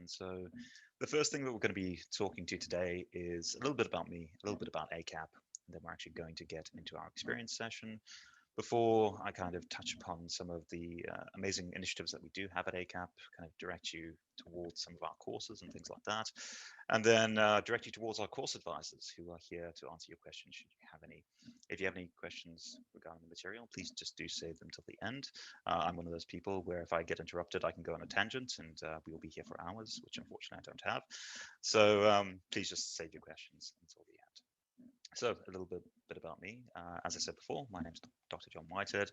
And so the first thing that we're going to be talking to today is a little bit about me, a little bit about ACAP, and then we're actually going to get into our experience session before I kind of touch upon some of the amazing initiatives that we do have at ACAP, kind of direct you towards some of our courses and things like that, and then direct you towards our course advisors who are here to answer your questions should you have any. If you have any questions regarding the material, please just do save them till the end. I'm one of those people where if I get interrupted, I can go on a tangent and we will be here for hours, which unfortunately I don't have. So please just save your questions until the end. So a little bit about me. As I said before, my name is Dr. John Whitehead.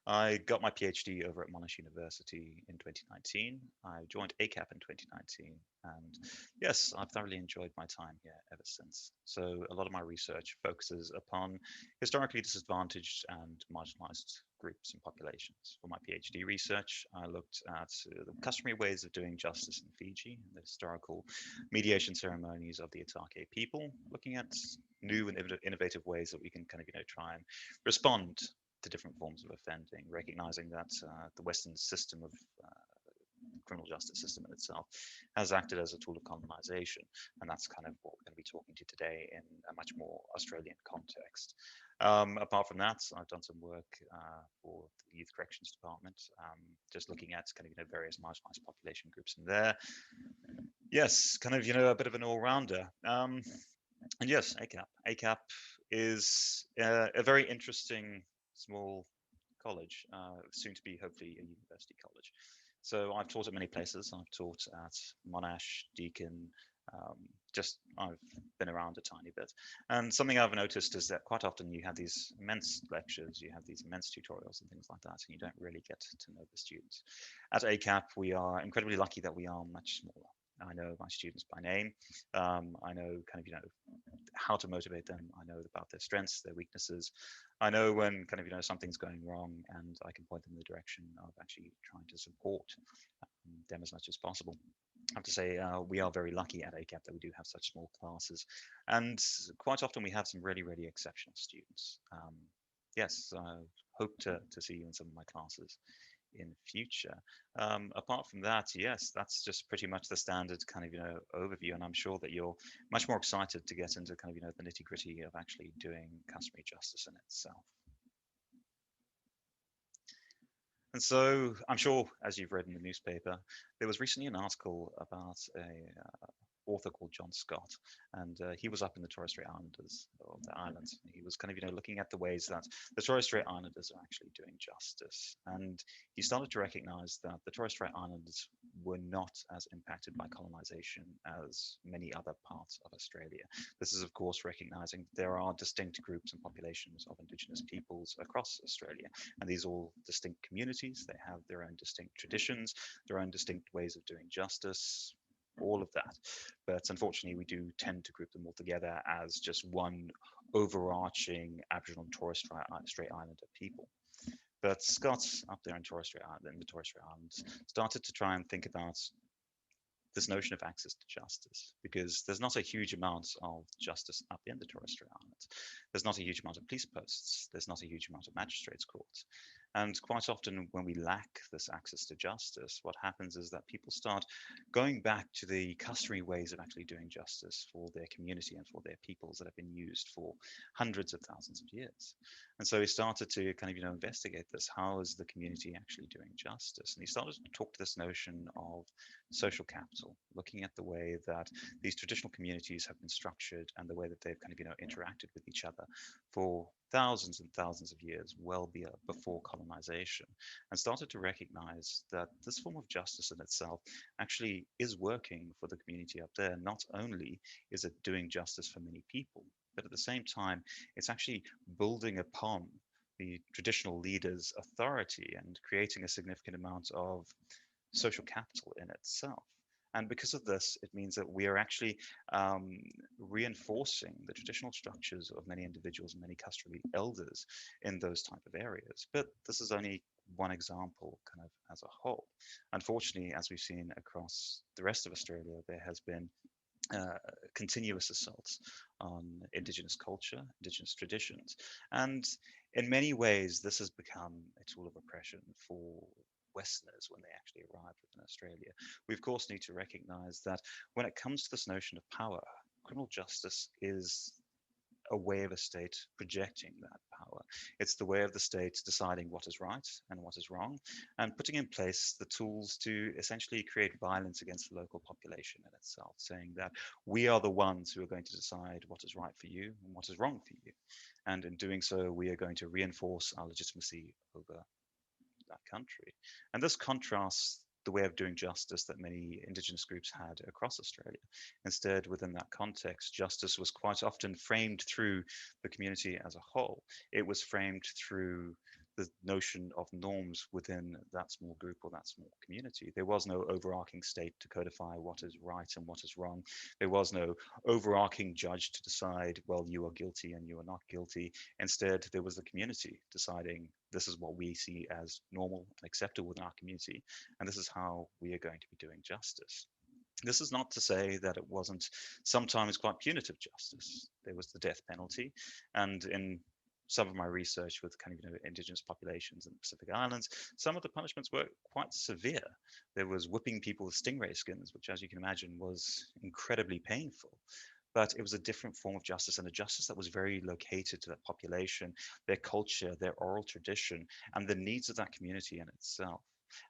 I got my PhD over at Monash University in 2019. I joined ACAP in 2019, and yes, I've thoroughly enjoyed my time here ever since. So a lot of my research focuses upon historically disadvantaged and marginalized groups and populations. For my PhD research, I looked at the customary ways of doing justice in Fiji, the historical mediation ceremonies of the ACAP people, looking at new and innovative ways that we can kind of try and respond to different forms of offending, recognizing that the Western system of criminal justice system in itself has acted as a tool of colonization, and that's kind of what we're going to be talking to today in a much more Australian context. Apart from that, I've done some work for the Youth Corrections Department, just looking at kind of various marginalized population groups in there. Yes, kind of a bit of an all-rounder. And yes, ACAP. ACAP is a very interesting small college, soon to be hopefully a university college. So I've taught at many places. I've taught at Monash, Deakin, I've been around a tiny bit. And something I've noticed is that quite often you have these immense lectures, you have these immense tutorials and things like that, and you don't really get to know the students. At ACAP, we are incredibly lucky that we are much smaller. I know my students by name. I know kind of, how to motivate them. I know about their strengths, their weaknesses. I know when kind of, something's going wrong, and I can point them in the direction of actually trying to support them as much as possible. I have to say, we are very lucky at ACAP that we do have such small classes, and quite often we have some really, really exceptional students. Yes, I hope to see you in some of my classes in future. Apart from that, yes, that's just pretty much the standard kind of overview, and I'm sure that you're much more excited to get into kind of the nitty gritty of actually doing customary justice in itself. And so I'm sure, as you've read in the newspaper, there was recently an article about a author called John Scott, and he was up in the Torres Strait Islanders of the islands. He was kind of looking at the ways that the Torres Strait Islanders are actually doing justice, and he started to recognize that the Torres Strait Islanders were not as impacted by colonization as many other parts of Australia. This is, of course, recognizing there are distinct groups and populations of Indigenous peoples across Australia, and these are all distinct communities. They have their own distinct traditions, their own distinct ways of doing justice, all of that. But unfortunately, we do tend to group them all together as just one overarching Aboriginal and Torres Strait Islander people. But Scott's up there in the Torres Strait Islands, started to try and think about this notion of access to justice, because there's not a huge amount of justice up in the Torres Strait Islands. There's not a huge amount of police posts. There's not a huge amount of magistrates' courts. And quite often when we lack this access to justice, what happens is that people start going back to the customary ways of actually doing justice for their community and for their peoples that have been used for hundreds of thousands of years. And so he started to kind of, investigate this. How is the community actually doing justice? And he started to talk to this notion of social capital, looking at the way that these traditional communities have been structured and the way that they've kind of, interacted with each other for thousands and thousands of years, well before colonization, and started to recognize that this form of justice in itself actually is working for the community up there. Not only is it doing justice for many people, but at the same time, it's actually building upon the traditional leaders' authority and creating a significant amount of social capital in itself. And because of this, it means that we are actually reinforcing the traditional structures of many individuals and many customary elders in those type of areas. But this is only one example kind of as a whole. Unfortunately, as we've seen across the rest of Australia, there has been continuous assaults on Indigenous culture, Indigenous traditions. And in many ways, this has become a tool of oppression for Westerners when they actually arrived within Australia. We, of course, need to recognize that when it comes to this notion of power, criminal justice is a way of a state projecting that power. It's the way of the state deciding what is right and what is wrong, and putting in place the tools to essentially create violence against the local population in itself, saying that we are the ones who are going to decide what is right for you and what is wrong for you. And in doing so, we are going to reinforce our legitimacy over that country. And this contrasts the way of doing justice that many Indigenous groups had across Australia. Instead, within that context, justice was quite often framed through the community as a whole. It was framed through the notion of norms within that small group or that small community. There was no overarching state to codify what is right and what is wrong. There was no overarching judge to decide, well, you are guilty and you are not guilty. Instead, there was the community deciding this is what we see as normal and acceptable within our community, and this is how we are going to be doing justice. This is not to say that it wasn't sometimes quite punitive justice. There was the death penalty, and in some of my research with kind of indigenous populations in the Pacific Islands, some of the punishments were quite severe. There was whipping people with stingray skins, which, as you can imagine, was incredibly painful. But it was a different form of justice, and a justice that was very located to that population, their culture, their oral tradition, and the needs of that community in itself.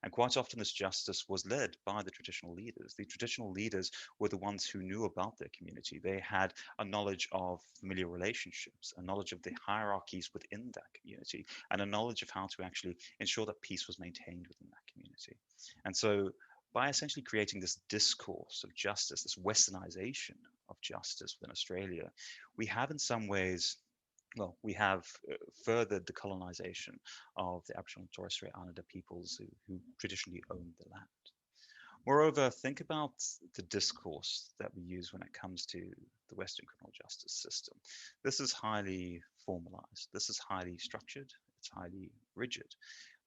And quite often, this justice was led by the traditional leaders. The traditional leaders were the ones who knew about their community. They had a knowledge of familiar relationships, a knowledge of the hierarchies within that community, and a knowledge of how to actually ensure that peace was maintained within that community. And so, by essentially creating this discourse of justice, this westernization of justice within Australia, we have in some ways, well, we have furthered the colonization of the Aboriginal and Torres Strait Islander peoples who traditionally owned the land. Moreover, think about the discourse that we use when it comes to the Western criminal justice system. This is highly formalized. This is highly structured. It's highly rigid.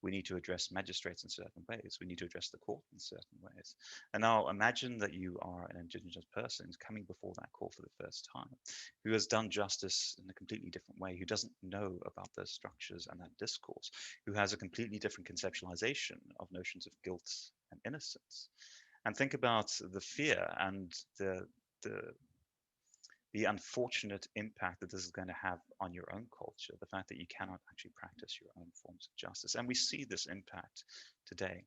We need to address magistrates in certain ways. We need to address the court in certain ways. And now imagine that you are an Indigenous person who's coming before that court for the first time, who has done justice in a completely different way, who doesn't know about those structures and that discourse, who has a completely different conceptualization of notions of guilt and innocence. And think about the fear and the the unfortunate impact that this is going to have on your own culture, the fact that you cannot actually practice your own forms of justice. And we see this impact today.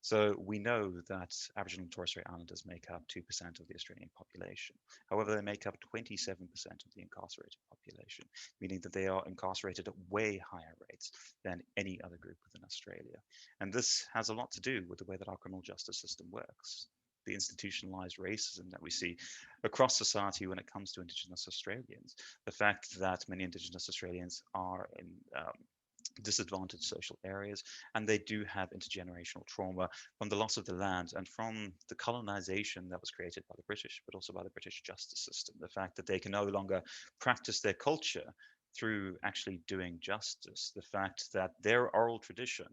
So we know that Aboriginal and Torres Strait Islanders make up 2% of the Australian population. However, they make up 27% of the incarcerated population, meaning that they are incarcerated at way higher rates than any other group within Australia. And this has a lot to do with the way that our criminal justice system works. The institutionalized racism that we see across society when it comes to Indigenous Australians, the fact that many Indigenous Australians are in disadvantaged social areas, and they do have intergenerational trauma from the loss of the land and from the colonization that was created by the British, but also by the British justice system. The fact that they can no longer practice their culture through actually doing justice, the fact that their oral tradition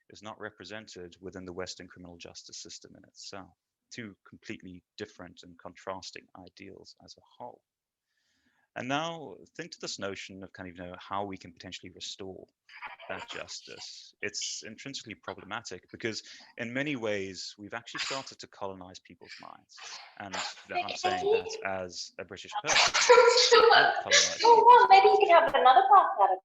is not represented within the Western criminal justice system in itself. Two completely different and contrasting ideals as a whole. And now think to this notion of kind of how we can potentially restore that justice. It's intrinsically problematic because in many ways we've actually started to colonize people's minds. And that I'm saying that as a British person. We have colonized people's Maybe you minds. could have another pass out of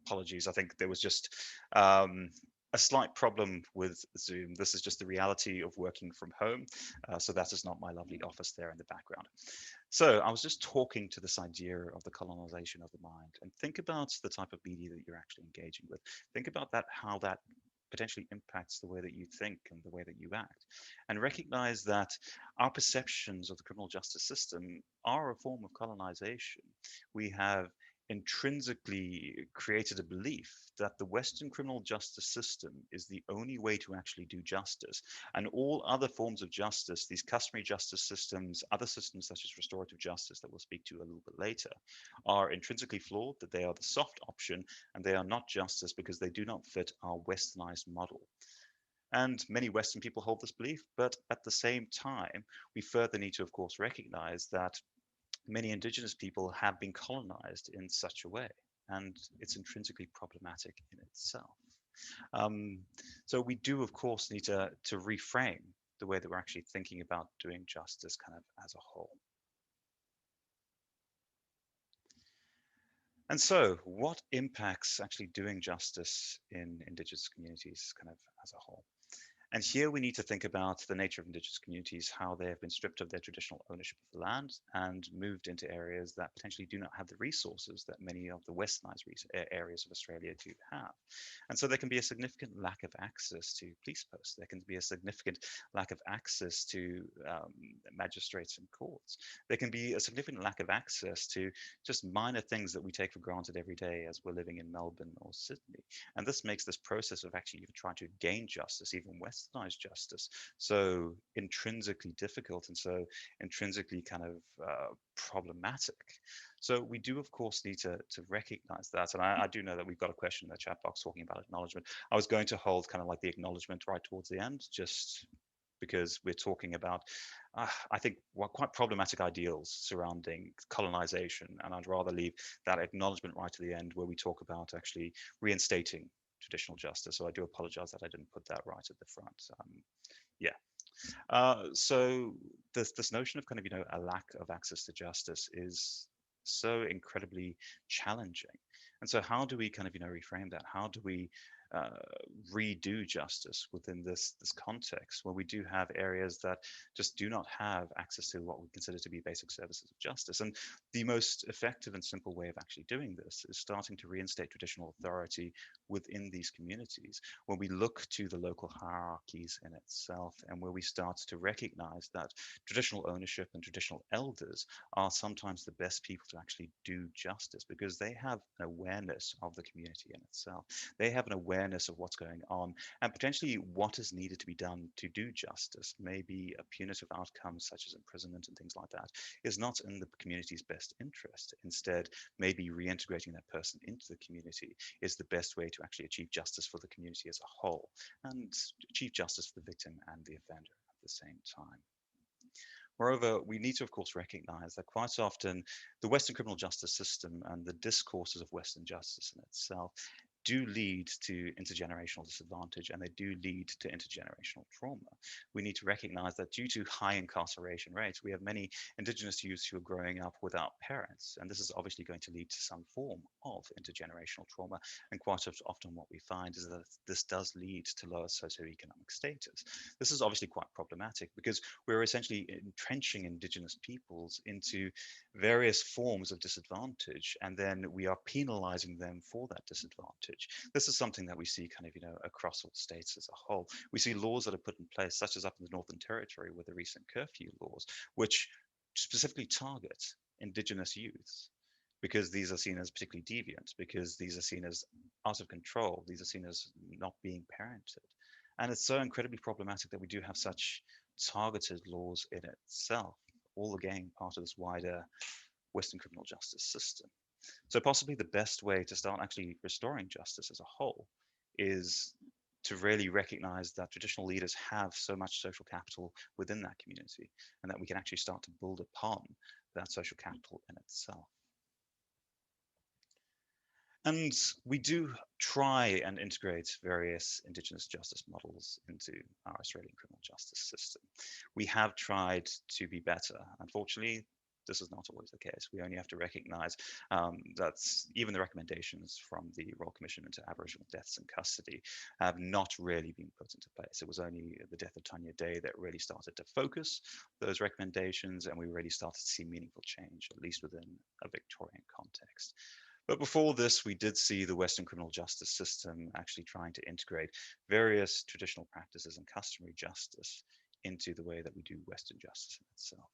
Apologies, I think there was just a slight problem with Zoom. This is just the reality of working from home. So that is not my lovely office there in the background. So I was just talking to this idea of the colonization of the mind, and think about the type of media that you're actually engaging with. Think about that, how that potentially impacts the way that you think and the way that you act, and recognize that our perceptions of the criminal justice system are a form of colonization. We have intrinsically created a belief that the Western criminal justice system is the only way to actually do justice. And all other forms of justice, these customary justice systems, other systems such as restorative justice that we'll speak to a little bit later, are intrinsically flawed, that they are the soft option, and they are not justice because they do not fit our westernized model. And many Western people hold this belief, but at the same time, we further need to, of course, recognize that many indigenous people have been colonized in such a way, and it's intrinsically problematic in itself. Um, so we do, of course, need to reframe the way that we're actually thinking about doing justice kind of as a whole. And so what impacts actually doing justice in indigenous communities kind of as a whole? And here we need to think about the nature of indigenous communities, how they have been stripped of their traditional ownership of the land and moved into areas that potentially do not have the resources that many of the westernized areas of Australia do have. And so there can be a significant lack of access to police posts. There can be a significant lack of access to magistrates and courts. There can be a significant lack of access to just minor things that we take for granted every day as we're living in Melbourne or Sydney. And this makes this process of actually even trying to gain justice, even westernized justice, so intrinsically difficult and so intrinsically kind of problematic. So we do, of course, need to recognize that. And I do know that we've got a question in the chat box talking about acknowledgement. I was going to hold kind of like the acknowledgement right towards the end, just because we're talking about, I think, quite problematic ideals surrounding colonization. And I'd rather leave that acknowledgement right to the end where we talk about actually reinstating traditional justice. So I do apologize that I didn't put that right at the front. Yeah. So this notion of kind of, a lack of access to justice is so incredibly challenging. And so how do we kind of, reframe that? How do we uh, redo justice within this context where we do have areas that just do not have access to what we consider to be basic services of justice? And the most effective and simple way of actually doing this is starting to reinstate traditional authority within these communities, when we look to the local hierarchies in itself and where we start to recognize that traditional ownership and traditional elders are sometimes the best people to actually do justice because they have an awareness of the community in itself. They have an awareness of what's going on and potentially what is needed to be done to do justice. Maybe a punitive outcome such as imprisonment and things like that is not in the community's best interest. Instead, maybe reintegrating that person into the community is the best way to actually achieve justice for the community as a whole and achieve justice for the victim and the offender at the same time. Moreover, we need to, of course, recognize that quite often the Western criminal justice system and the discourses of Western justice in itself do lead to intergenerational disadvantage and they do lead to intergenerational trauma. We need to recognize that due to high incarceration rates, we have many Indigenous youths who are growing up without parents. And this is obviously going to lead to some form of intergenerational trauma. And quite often what we find is that this does lead to lower socioeconomic status. This is obviously quite problematic because we're essentially entrenching Indigenous peoples into various forms of disadvantage, and then we are penalizing them for that disadvantage. This is something that we see kind of, across all states as a whole. We see laws that are put in place, such as up in the Northern Territory with the recent curfew laws, which specifically target Indigenous youths because these are seen as particularly deviant, because these are seen as out of control, these are seen as not being parented. And it's so incredibly problematic that we do have such targeted laws in itself, all again part of this wider Western criminal justice system. So possibly the best way to start actually restoring justice as a whole is to really recognize that traditional leaders have so much social capital within that community and that we can actually start to build upon that social capital in itself. And we do try and integrate various Indigenous justice models into our Australian criminal justice system. We have tried to be better. Unfortunately, this is not always the case. We only have to recognise that even the recommendations from the Royal Commission into Aboriginal Deaths in Custody have not really been put into place. It was only the death of Tanya Day that really started to focus those recommendations, and we really started to see meaningful change, at least within a Victorian context. But before this, we did see the Western criminal justice system actually trying to integrate various traditional practices and customary justice into the way that we do Western justice in itself.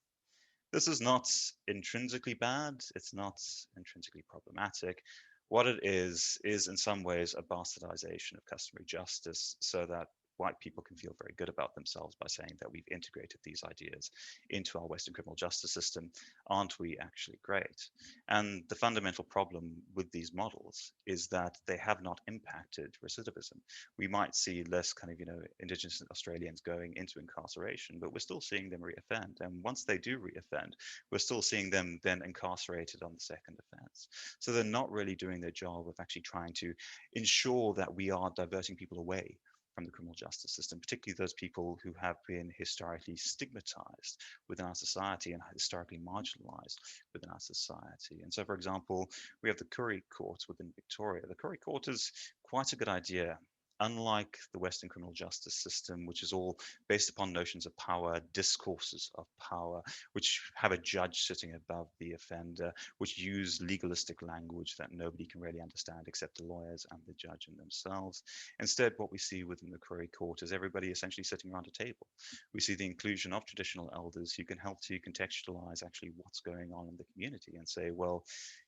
This is not intrinsically bad. It's not intrinsically problematic. What it is in some ways a bastardization of customary justice so that white people can feel very good about themselves by saying that we've integrated these ideas into our Western criminal justice system. Aren't we actually great? And the fundamental problem with these models is that they have not impacted recidivism. We might see less kind of, Indigenous Australians going into incarceration, but we're still seeing them reoffend. And once they do reoffend, we're still seeing them then incarcerated on the second offense. So they're not really doing their job of actually trying to ensure that we are diverting people away from the criminal justice system, particularly those people who have been historically stigmatized within our society and historically marginalized within our society. And so, for example, we have the Curry Court within Victoria. The Curry Court is quite a good idea. Unlike the Western criminal justice system, which is all based upon notions of power, discourses of power, which have a judge sitting above the offender, which use legalistic language that nobody can really understand except the lawyers and the judge and themselves. Instead, what we see within the Curry Court is everybody essentially sitting around a table. We see the inclusion of traditional elders who can help to contextualize actually what's going on in the community and say, well,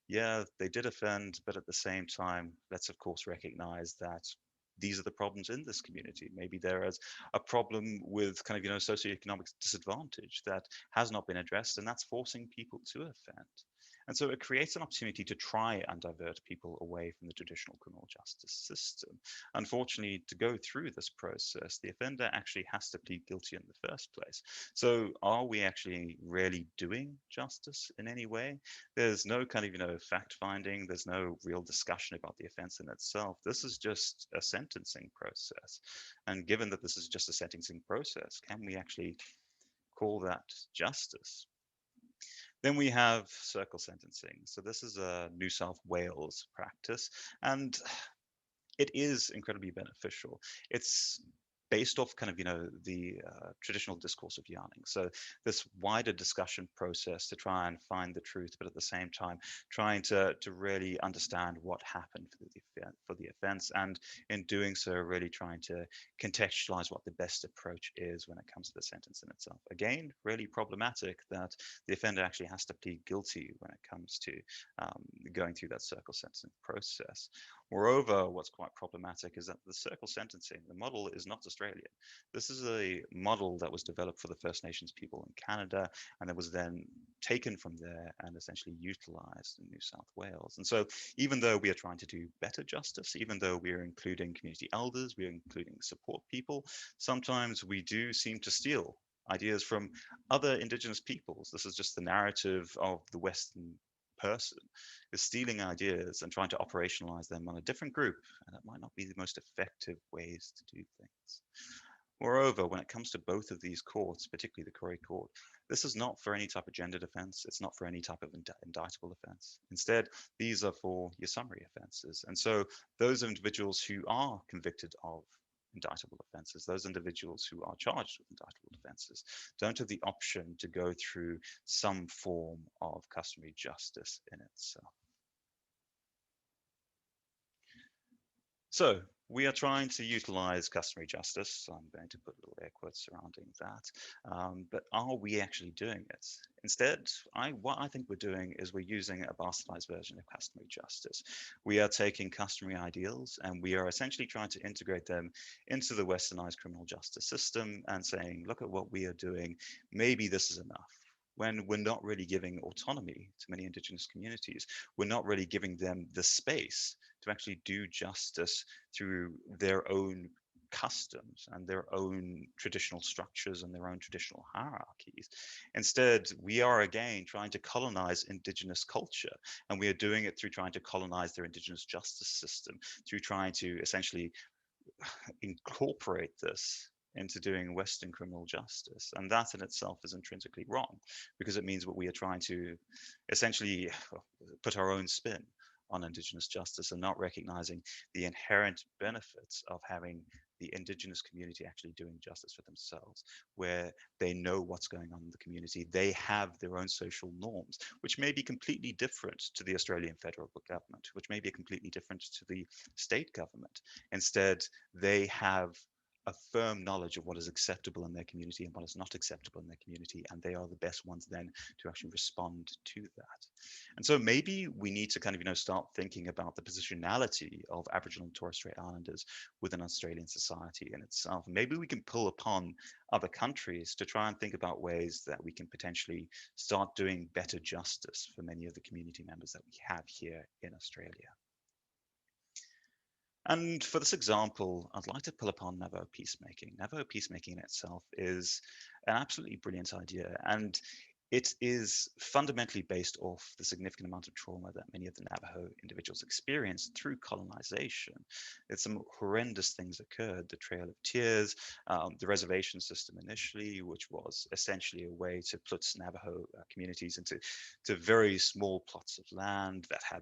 yeah, they did offend, but at the same time, let's of course recognize that these are the problems in this community. Maybe there is a problem with kind of, socioeconomic disadvantage that has not been addressed, and that's forcing people to offend. And so it creates an opportunity to try and divert people away from the traditional criminal justice system. Unfortunately, to go through this process, the offender actually has to plead guilty in the first place. So are we actually really doing justice in any way? There's no kind of, fact finding. There's no real discussion about the offense in itself. This is just a sentencing process. And given that this is just a sentencing process, can we actually call that justice? Then we have circle sentencing. So this is a New South Wales practice, and it is incredibly beneficial. It's based off kind of the traditional discourse of yarning, so this wider discussion process to try and find the truth, but at the same time trying to really understand what happened for the offense, and in doing so really trying to contextualize what the best approach is when it comes to the sentence in itself. Again, really problematic that the offender actually has to plead guilty when it comes to going through that circle sentencing process. Moreover, what's quite problematic is that the circle sentencing, the model is not Australian. This is a model that was developed for the First Nations people in Canada, and it was then taken from there and essentially utilized in New South Wales. And so even though we are trying to do better justice, even though we are including community elders, we are including support people, sometimes we do seem to steal ideas from other Indigenous peoples. This is just the narrative of the Western person is stealing ideas and trying to operationalize them on a different group, and that might not be the most effective ways to do things. Moreover, when it comes to both of these courts, particularly the Curry Court, this is not for any type of gendered offence. It's not for any type of indictable offence. Instead, these are for your summary offences. And so those individuals who are convicted of indictable offences, those individuals who are charged with indictable offences, don't have the option to go through some form of customary justice in itself. So we are trying to utilize customary justice. So I'm going to put little air quotes surrounding that. But are we actually doing it? Instead, what I think we're doing is we're using a bastardized version of customary justice. We are taking customary ideals and we are essentially trying to integrate them into the westernized criminal justice system and saying, look at what we are doing. Maybe this is enough. When we're not really giving autonomy to many Indigenous communities, we're not really giving them the space to actually do justice through their own customs and their own traditional structures and their own traditional hierarchies. Instead, we are again trying to colonize Indigenous culture, and we are doing it through trying to colonize their Indigenous justice system, through trying to essentially incorporate this into doing Western criminal justice. And that in itself is intrinsically wrong, because it means what we are trying to essentially put our own spin on Indigenous justice and not recognizing the inherent benefits of having the Indigenous community actually doing justice for themselves, where they know what's going on in the community. They have their own social norms, which may be completely different to the Australian federal government, which may be completely different to the state government. Instead, they have a firm knowledge of what is acceptable in their community and what is not acceptable in their community, and they are the best ones then to actually respond to that. And so maybe we need to kind of start thinking about the positionality of Aboriginal and Torres Strait Islanders within Australian society in itself. Maybe we can pull upon other countries to try and think about ways that we can potentially start doing better justice for many of the community members that we have here in Australia. And for this example, I'd like to pull upon Navajo peacemaking. Navajo peacemaking in itself is an absolutely brilliant idea, and it is fundamentally based off the significant amount of trauma that many of the Navajo individuals experienced through colonization. Some horrendous things occurred: the Trail of Tears, the reservation system initially, which was essentially a way to put Navajo communities into very small plots of land that had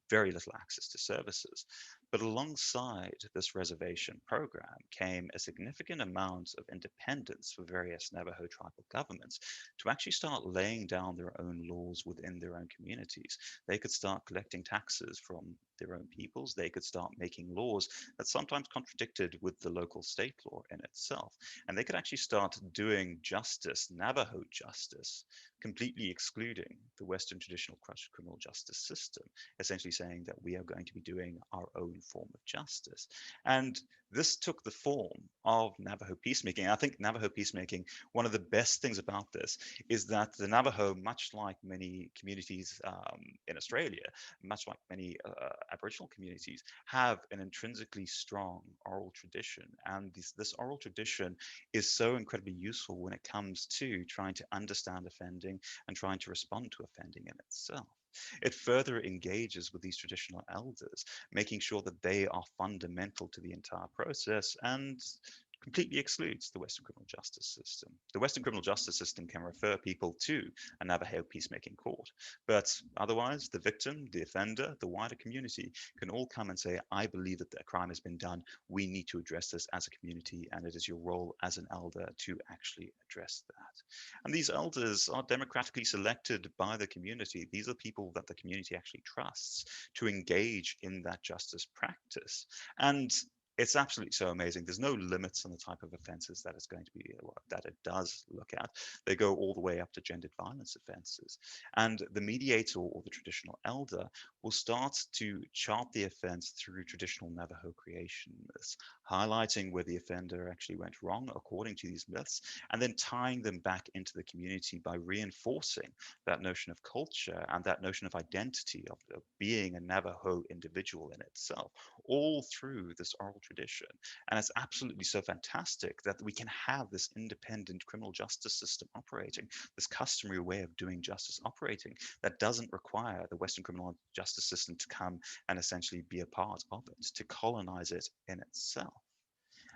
very little access to services. But alongside this reservation program came a significant amount of independence for various Navajo tribal governments to actually start laying down their own laws within their own communities. They could start collecting taxes from their own peoples. They could start making laws that sometimes contradicted with the local state law in itself. And they could actually start doing justice, Navajo justice, completely excluding the Western traditional criminal justice system, essentially saying that we are going to be doing our own form of justice. And this took the form of Navajo peacemaking. I think Navajo peacemaking, one of the best things about this is that the Navajo, much like many communities in Australia, much like many Aboriginal communities, have an intrinsically strong oral tradition. And this oral tradition is so incredibly useful when it comes to trying to understand offending and trying to respond to offending in itself. It further engages with these traditional elders, making sure that they are fundamental to the entire process and completely excludes the Western criminal justice system. The Western criminal justice system can refer people to a Navajo peacemaking court, but otherwise, the victim, the offender, the wider community can all come and say, I believe that a crime has been done. We need to address this as a community, and it is your role as an elder to actually address that. And these elders are democratically selected by the community. These are people that the community actually trusts to engage in that justice practice. And it's absolutely so amazing. There's no limits on the type of offences that it's going to be, that it does look at. They go all the way up to gendered violence offences. And the mediator or the traditional elder will start to chart the offence through traditional Navajo creation myths, highlighting where the offender actually went wrong according to these myths, and then tying them back into the community by reinforcing that notion of culture and that notion of identity of being a Navajo individual in itself, all through this oral tradition. And it's absolutely so fantastic that we can have this independent criminal justice system operating, this customary way of doing justice operating that doesn't require the Western criminal justice system to come and essentially be a part of it, to colonize it in itself.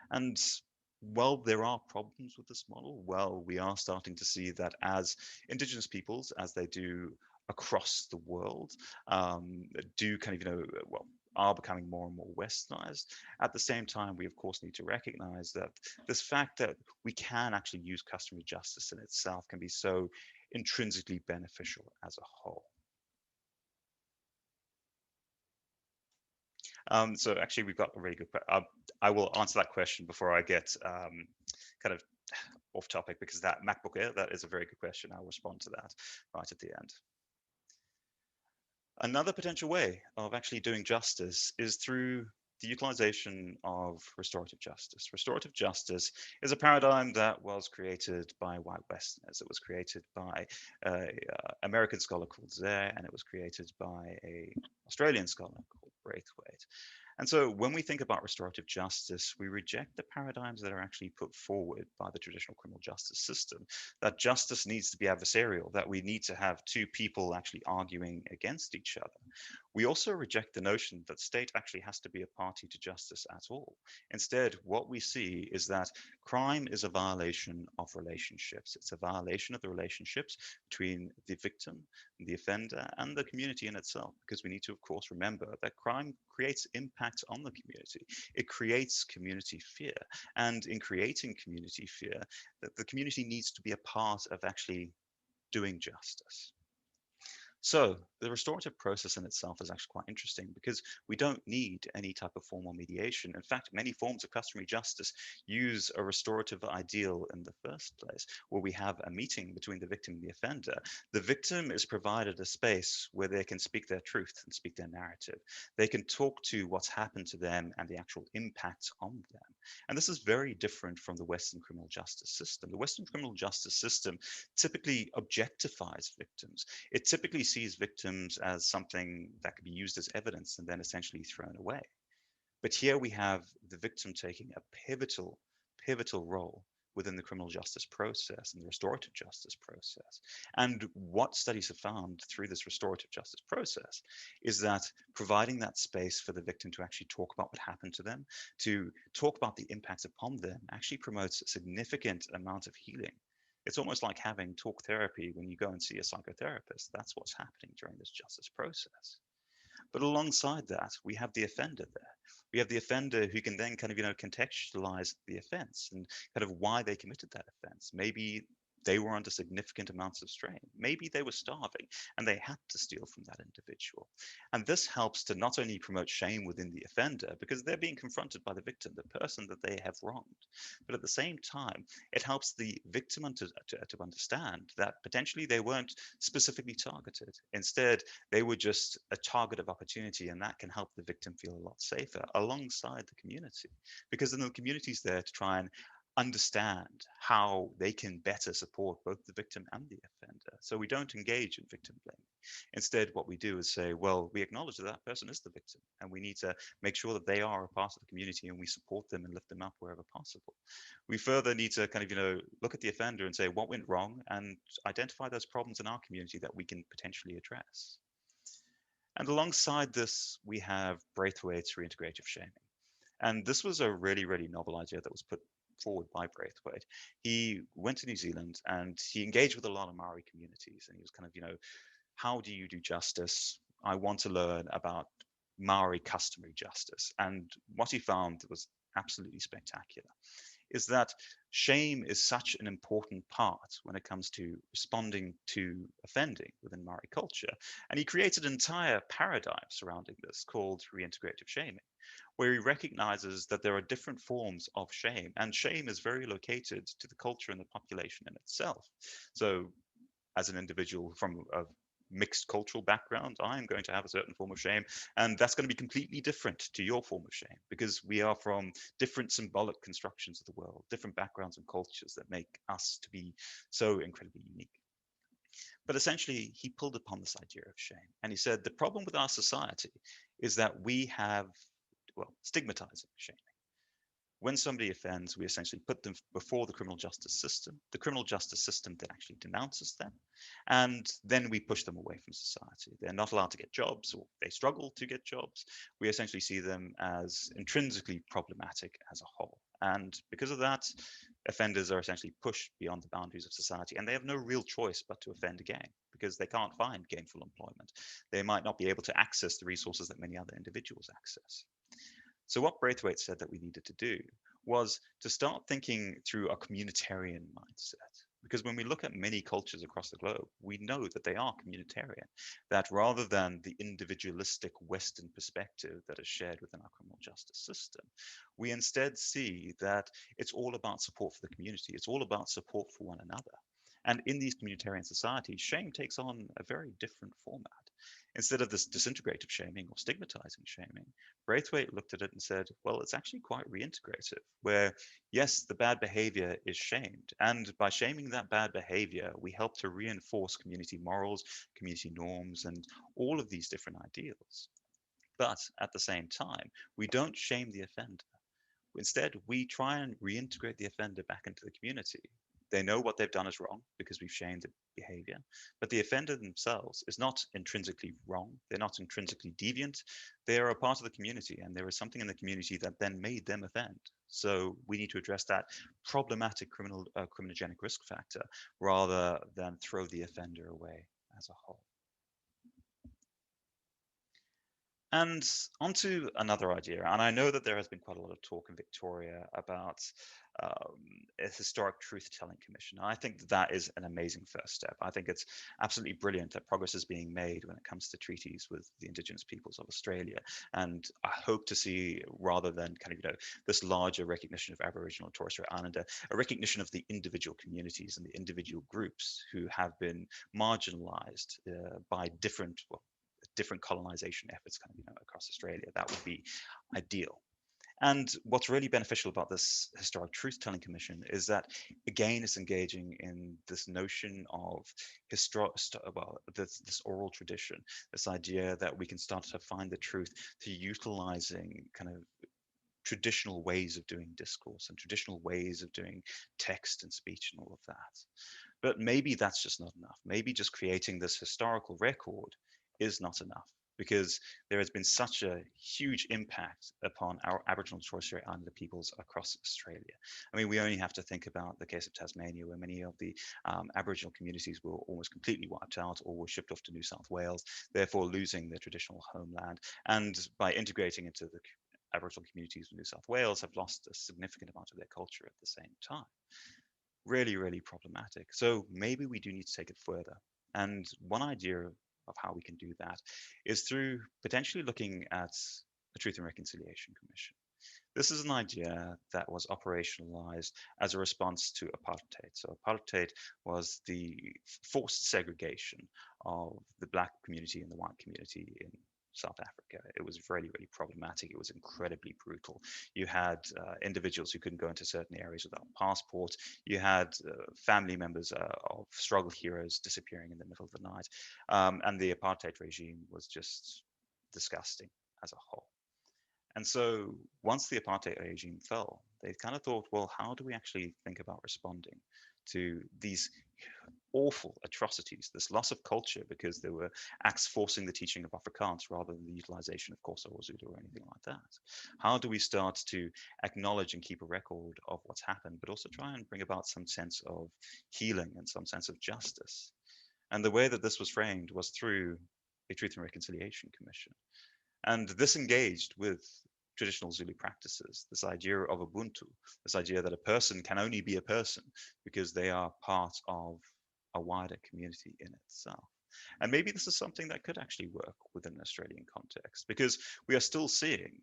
And while there are problems with this model, well, we are starting to see that as Indigenous peoples, as they do across the world, do kind of, well, are becoming more and more westernized. At the same time, we of course need to recognize that this fact that we can actually use customary justice in itself can be so intrinsically beneficial as a whole. So actually, we've got a really good. I will answer that question before I get kind of off topic, because that MacBook Air, that is a very good question. I'll respond to that right at the end. Another potential way of actually doing justice is through the utilization of restorative justice. Restorative justice is a paradigm that was created by white Westerners. It was created by an American scholar called Zare, and it was created by an Australian scholar called Braithwaite. And so when we think about restorative justice, we reject the paradigms that are actually put forward by the traditional criminal justice system, that justice needs to be adversarial, that we need to have two people actually arguing against each other. We also reject the notion that state actually has to be a party to justice at all. Instead, what we see is that crime is a violation of relationships. It's a violation of the relationships between the victim, the offender, and the community in itself, because we need to, of course, remember that crime creates impact on the community. It creates community fear. And in creating community fear, the community needs to be a part of actually doing justice. So the restorative process in itself is actually quite interesting because we don't need any type of formal mediation. In fact, many forms of customary justice use a restorative ideal in the first place, where we have a meeting between the victim and the offender. The victim is provided a space where they can speak their truth and speak their narrative. They can talk to what's happened to them and the actual impacts on them. And this is very different from the Western criminal justice system. The Western criminal justice system typically objectifies victims. It typically sees victims as something that could be used as evidence and then essentially thrown away. But here we have the victim taking a pivotal role within the criminal justice process and the restorative justice process. And what studies have found through this restorative justice process is that providing that space for the victim to actually talk about what happened to them, to talk about the impacts upon them, actually promotes a significant amount of healing. It's almost like having talk therapy when you go and see a psychotherapist. That's what's happening during this justice process. But alongside that, we have the offender there. We have the offender who can then kind of, contextualize the offense and kind of why they committed that offense. Maybe they were under significant amounts of strain. Maybe they were starving and they had to steal from that individual. And this helps to not only promote shame within the offender because they're being confronted by the victim, the person that they have wronged, but at the same time, it helps the victim to understand that potentially they weren't specifically targeted. Instead, they were just a target of opportunity, and that can help the victim feel a lot safer alongside the community, because then the community's there to try and understand how they can better support both the victim and the offender. So we don't engage in victim blaming. Instead, what we do is say, well, we acknowledge that that person is the victim, and we need to make sure that they are a part of the community and we support them and lift them up wherever possible. We further need to kind of, look at the offender and say what went wrong and identify those problems in our community that we can potentially address. And alongside this, we have Braithwaite's reintegrative shaming. And this was a really novel idea that was put forward by Braithwaite. He went to New Zealand and he engaged with a lot of Maori communities. And he was kind of, how do you do justice? I want to learn about Maori customary justice. And what he found was absolutely spectacular is that shame is such an important part when it comes to responding to offending within Maori culture. And he created an entire paradigm surrounding this called reintegrative shaming, where he recognizes that there are different forms of shame, and shame is very located to the culture and the population in itself. So as an individual from a mixed cultural background, I'm going to have a certain form of shame, and that's going to be completely different to your form of shame because we are from different symbolic constructions of the world, different backgrounds and cultures that make us to be so incredibly unique. But essentially, he pulled upon this idea of shame, and he said the problem with our society is that we have, well, stigmatizing shame. When somebody offends, we essentially put them before the criminal justice system. The criminal justice system then actually denounces them, and then we push them away from society. They're not allowed to get jobs, or they struggle to get jobs. We essentially see them as intrinsically problematic as a whole. And because of that, offenders are essentially pushed beyond the boundaries of society, and they have no real choice but to offend again because they can't find gainful employment. They might not be able to access the resources that many other individuals access. So what Braithwaite said that we needed to do was to start thinking through a communitarian mindset. Because when we look at many cultures across the globe, we know that they are communitarian, that rather than the individualistic Western perspective that is shared within our criminal justice system, we instead see that it's all about support for the community. It's all about support for one another. And in these communitarian societies, shame takes on a very different format. Instead of this disintegrative shaming or stigmatizing shaming, Braithwaite looked at it and said, well, it's actually quite reintegrative, where yes, the bad behavior is shamed. And by shaming that bad behavior, we help to reinforce community morals, community norms, and all of these different ideals. But at the same time, we don't shame the offender. Instead, we try and reintegrate the offender back into the community. They know what they've done is wrong because we've shamed the behavior, but the offender themselves is not intrinsically wrong. They're not intrinsically deviant. They are a part of the community, and there is something in the community that then made them offend. So we need to address that problematic criminogenic risk factor rather than throw the offender away as a whole. And onto another idea, and I know that there has been quite a lot of talk in Victoria about a historic truth-telling commission. I think that is an amazing first step. I think it's absolutely brilliant that progress is being made when it comes to treaties with the Indigenous peoples of Australia. And I hope to see, rather than kind of this larger recognition of Aboriginal and Torres Strait Islander, a recognition of the individual communities and the individual groups who have been marginalised by different colonization efforts kind of across Australia. That would be ideal. And what's really beneficial about this historic truth-telling commission is that, again, it's engaging in this notion of this oral tradition, this idea that we can start to find the truth through utilizing kind of traditional ways of doing discourse and traditional ways of doing text and speech and all of that. But maybe that's just not enough. Maybe just creating this historical record is not enough, because there has been such a huge impact upon our Aboriginal and Torres Strait Islander peoples across Australia. I mean, we only have to think about the case of Tasmania, where many of the Aboriginal communities were almost completely wiped out or were shipped off to New South Wales, therefore losing their traditional homeland. And by integrating into the Aboriginal communities in New South Wales, have lost a significant amount of their culture at the same time. Really, really problematic. So maybe we do need to take it further. And one idea of how we can do that is through potentially looking at a Truth and Reconciliation Commission. This is an idea that was operationalized as a response to apartheid. So apartheid was the forced segregation of the Black community and the white community in South Africa. It was really, really problematic. It was incredibly brutal. You had individuals who couldn't go into certain areas without passports. You had family members of struggle heroes disappearing in the middle of the night. And the apartheid regime was just disgusting as a whole. And so once the apartheid regime fell, they kind of thought, well, how do we actually think about responding to these awful atrocities, this loss of culture, because there were acts forcing the teaching of Afrikaans rather than the utilization of Xhosa or Zulu or anything like that? How do we start to acknowledge and keep a record of what's happened, but also try and bring about some sense of healing and some sense of justice? And the way that this was framed was through a Truth and Reconciliation Commission. And this engaged with traditional Zulu practices, this idea of Ubuntu, this idea that a person can only be a person because they are part of a wider community in itself. And maybe this is something that could actually work within an Australian context, because we are still seeing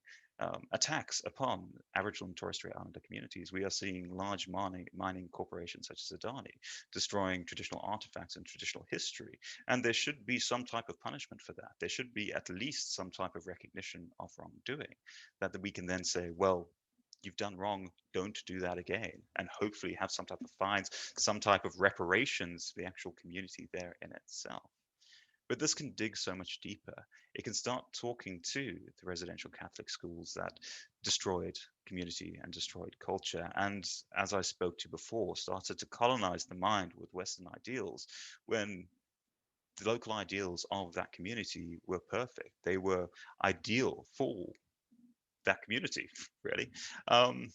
attacks upon Aboriginal and Torres Strait Islander communities. We are seeing large mining corporations such as Adani destroying traditional artifacts and traditional history. And there should be some type of punishment for that. There should be at least some type of recognition of wrongdoing, that we can then say, well, you've done wrong, don't do that again, and hopefully have some type of fines, some type of reparations for the actual community there in itself. But this can dig so much deeper. It can start talking to the residential Catholic schools that destroyed community and destroyed culture. And as I spoke to before, started to colonize the mind with Western ideals when the local ideals of that community were perfect. They were ideal for that community, really. Um,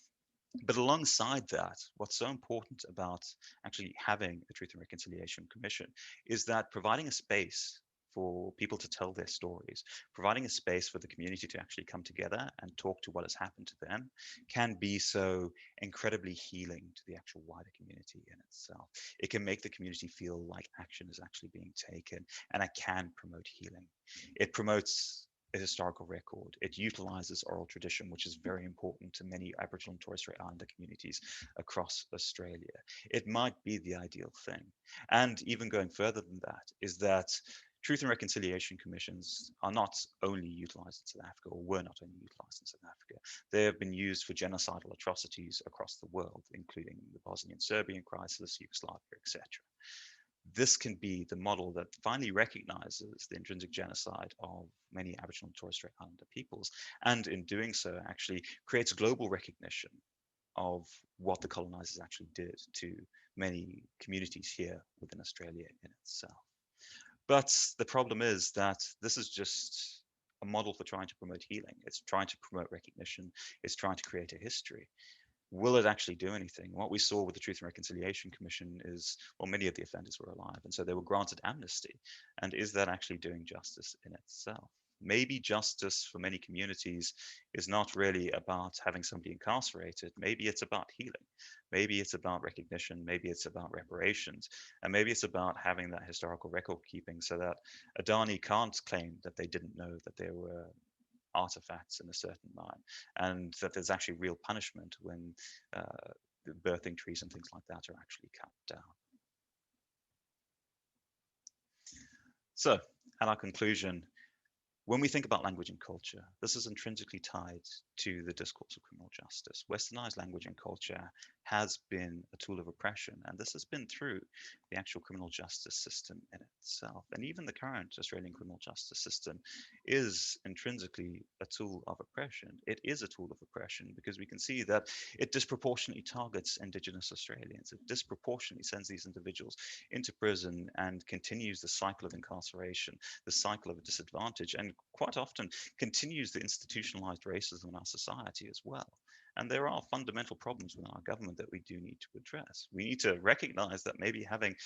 but alongside that, what's so important about actually having a Truth and Reconciliation Commission is that providing a space for people to tell their stories, providing a space for the community to actually come together and talk to what has happened to them, can be so incredibly healing to the actual wider community in itself. It can make the community feel like action is actually being taken, and it can promote healing. It promotes a historical record. It utilizes oral tradition, which is very important to many Aboriginal and Torres Strait Islander communities across Australia. It might be the ideal thing. And even going further than that is that Truth and Reconciliation Commissions are not only utilized in South Africa, or were not only utilized in South Africa. They have been used for genocidal atrocities across the world, including the Bosnian-Serbian crisis, Yugoslavia, etc. This can be the model that finally recognizes the intrinsic genocide of many Aboriginal and Torres Strait Islander peoples, and in doing so, actually creates global recognition of what the colonizers actually did to many communities here within Australia in itself. But the problem is that this is just a model for trying to promote healing. It's trying to promote recognition. It's trying to create a history. Will it actually do anything? What we saw with the Truth and Reconciliation Commission is, well, many of the offenders were alive, and so they were granted amnesty. And is that actually doing justice in itself? maybe justice for many communities is not really about having somebody incarcerated. Maybe it's about healing. Maybe it's about recognition. Maybe it's about reparations. And maybe it's about having that historical record keeping so that Adani can't claim that they didn't know that there were artifacts in a certain mine, and that there's actually real punishment when the birthing trees and things like that are actually cut down. So, at our conclusion, when we think about language and culture, this is intrinsically tied to the discourse of criminal justice. Westernized language and culture has been a tool of oppression, and this has been through the actual criminal justice system in itself. And even the current Australian criminal justice system is intrinsically a tool of oppression. It is a tool of oppression because we can see that it disproportionately targets Indigenous Australians. It disproportionately sends these individuals into prison and continues the cycle of incarceration, the cycle of disadvantage, and quite often continues the institutionalized racism in our society as well. And there are fundamental problems with our government that we do need to address. We need to recognize that maybe having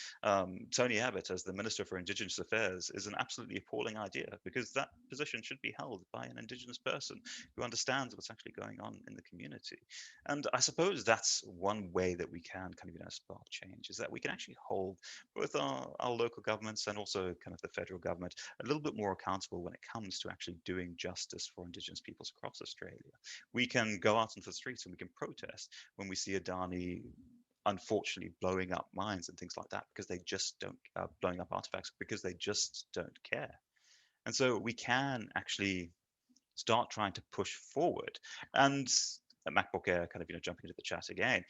Tony Abbott as the Minister for Indigenous Affairs is an absolutely appalling idea, because that position should be held by an Indigenous person who understands what's actually going on in the community. And I suppose that's one way that we can kind of, spark change, is that we can actually hold both our local governments and also kind of the federal government a little bit more accountable when it comes to actually doing justice for Indigenous peoples across Australia. We can go out into the streets and we can protest when we see Adani unfortunately blowing up mines and things like that, because they just don't, blowing up artifacts because they just don't care. And so we can actually start trying to push forward. And MacBook Air kind of, jumping into the chat again,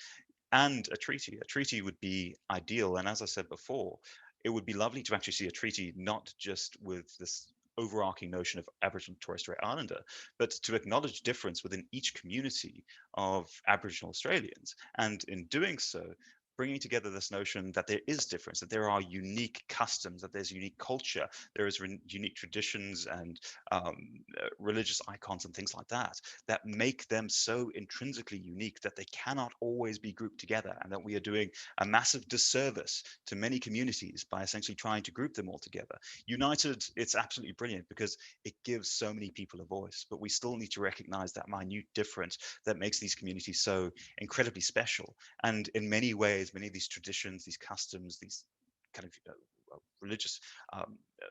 and a treaty. A treaty would be ideal. And as I said before, it would be lovely to actually see a treaty not just with this overarching notion of Aboriginal and Torres Strait Islander, but to acknowledge difference within each community of Aboriginal Australians. And in doing so, bringing together this notion that there is difference, that there are unique customs, that there's unique culture, there is unique traditions and religious icons and things like that, that make them so intrinsically unique that they cannot always be grouped together, and that we are doing a massive disservice to many communities by essentially trying to group them all together. United, it's absolutely brilliant because it gives so many people a voice, but we still need to recognize that minute difference that makes these communities so incredibly special. And in many ways, many of these traditions, these customs, these kind of religious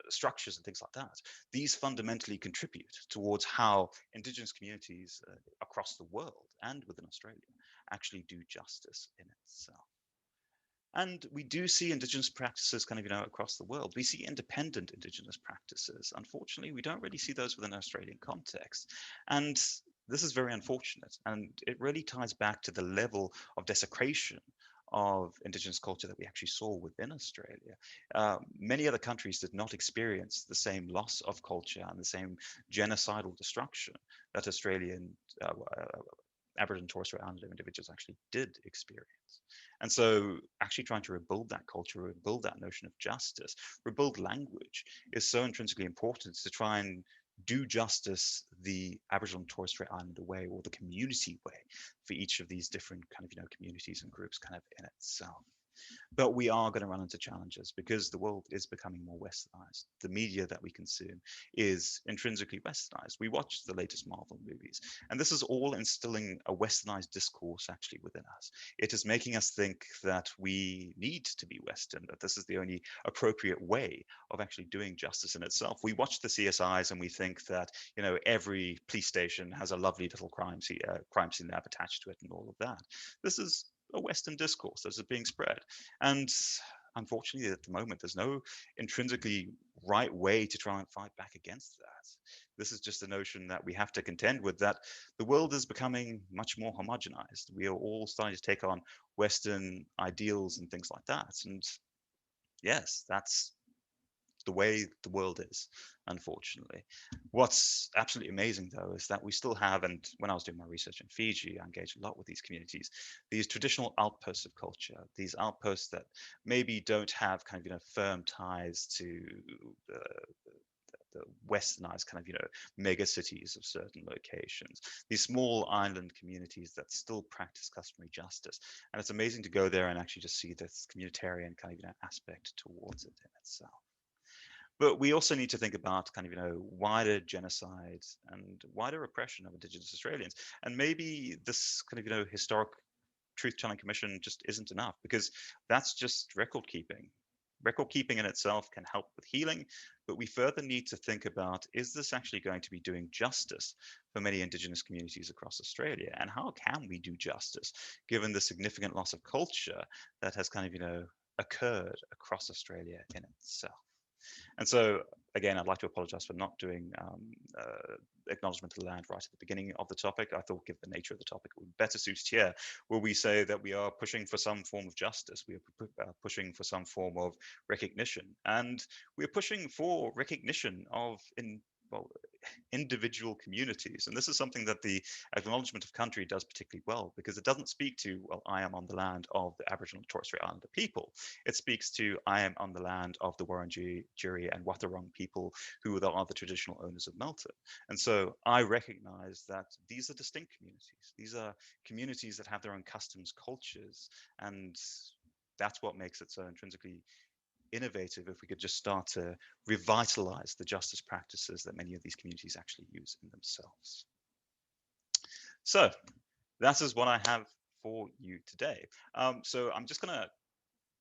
structures and things like that, these fundamentally contribute towards how Indigenous communities across the world and within Australia actually do justice in itself. And we do see Indigenous practices kind of, across the world. We see independent Indigenous practices. Unfortunately, we don't really see those within an Australian context. And this is very unfortunate. And it really ties back to the level of desecration of Indigenous culture that we actually saw within Australia. Many other countries did not experience the same loss of culture and the same genocidal destruction that Australian Aboriginal and Torres Strait Islander individuals actually did experience. And so actually trying to rebuild that culture, rebuild that notion of justice, rebuild language is so intrinsically important to try and do justice the Aboriginal and Torres Strait Islander way, or the community way, for each of these different kind of, communities and groups kind of in itself. But we are going to run into challenges because the world is becoming more westernized. The media that we consume is intrinsically westernized. We watch the latest Marvel movies, and this is all instilling a westernized discourse actually within us. It is making us think that we need to be Western, that this is the only appropriate way of actually doing justice in itself. We watch the CSIs and we think that, every police station has a lovely little crime scene lab attached to it and all of that. This is a Western discourse that is being spread. And unfortunately, at the moment, there's no intrinsically right way to try and fight back against that. This is just a notion that we have to contend with, that the world is becoming much more homogenized. We are all starting to take on Western ideals and things like that. And yes, that's the way the world is, unfortunately. What's absolutely amazing, though, is that we still have, and when I was doing my research in Fiji, I engaged a lot with these communities, these traditional outposts of culture, these outposts that maybe don't have kind of, firm ties to the, the westernized kind of, mega cities of certain locations, these small island communities that still practice customary justice. And it's amazing to go there and actually just see this communitarian kind of, aspect towards it in itself. But we also need to think about kind of, wider genocide and wider oppression of Indigenous Australians. And maybe this kind of, historic truth-telling commission just isn't enough, because that's just record keeping. Record keeping in itself can help with healing, but we further need to think about, is this actually going to be doing justice for many Indigenous communities across Australia? And how can we do justice given the significant loss of culture that has kind of, occurred across Australia in itself? And so, again, I'd like to apologize for not doing acknowledgement of the land right at the beginning of the topic. I thought, given the nature of the topic, it would better suit here, where we say that we are pushing for some form of justice. We are pushing for some form of recognition. And we're pushing for recognition of, well, individual communities. And this is something that the Acknowledgement of Country does particularly well, because it doesn't speak to, well, I am on the land of the Aboriginal and Torres Strait Islander people. It speaks to, I am on the land of the Wurundjeri and Wathaurong people, who are the traditional owners of Melton. And so I recognize that these are distinct communities. These are communities that have their own customs, cultures, and that's what makes it so intrinsically innovative, if we could just start to revitalize the justice practices that many of these communities actually use in themselves. So that is what I have for you today. So I'm just gonna,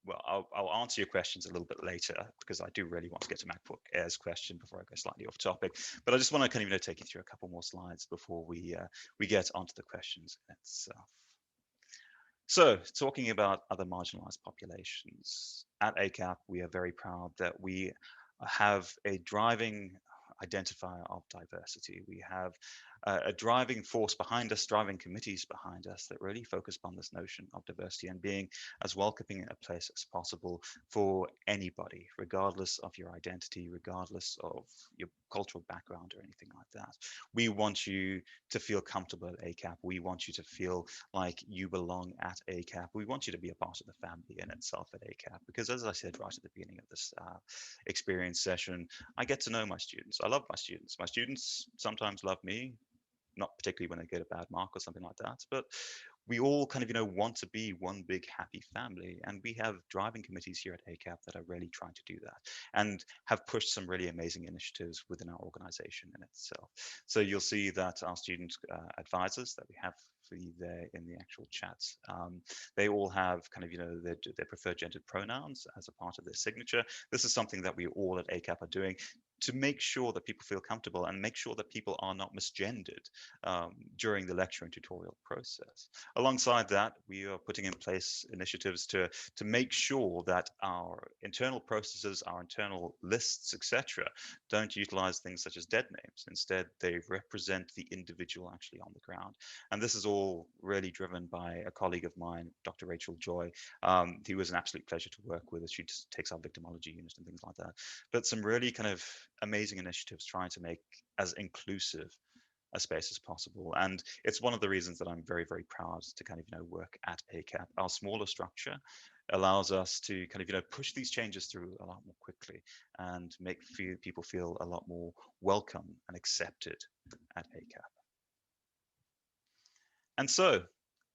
well, I'll answer your questions a little bit later, because I do really want to get to MacBook Air's question before I go slightly off topic. But I just want to kind of take you through a couple more slides before we get onto the questions in itself. So, talking about other marginalized populations, at ACAP, we are very proud that we have a driving identifier of diversity. We have a driving force behind us, driving committees behind us that really focus on this notion of diversity and being as welcoming a place as possible for anybody, regardless of your identity, regardless of your cultural background or anything like that. We want you to feel comfortable at ACAP. We want you to feel like you belong at ACAP. We want you to be a part of the family in itself at ACAP, because as I said right at the beginning of this experience session, I get to know my students. I love my students. My students sometimes love me, not particularly when they get a bad mark or something like that, but we all kind of, want to be one big happy family. And we have driving committees here at ACAP that are really trying to do that and have pushed some really amazing initiatives within our organization in itself. So you'll see that our student advisors that we have for you there in the actual chats, they all have kind of, their preferred gendered pronouns as a part of their signature. This is something that we all at ACAP are doing to make sure that people feel comfortable and make sure that people are not misgendered during the lecture and tutorial process. Alongside that, we are putting in place initiatives to make sure that our internal processes, our internal lists, etc., don't utilize things such as dead names. Instead, they represent the individual actually on the ground. And this is all really driven by a colleague of mine, Dr. Rachel Joy. He was an absolute pleasure to work with as she just takes our victimology unit and things like that. But some really kind of amazing initiatives trying to make as inclusive a space as possible. And it's one of the reasons that I'm very, very proud to kind of, work at ACAP. Our smaller structure allows us to kind of, push these changes through a lot more quickly and make people feel a lot more welcome and accepted at ACAP. And so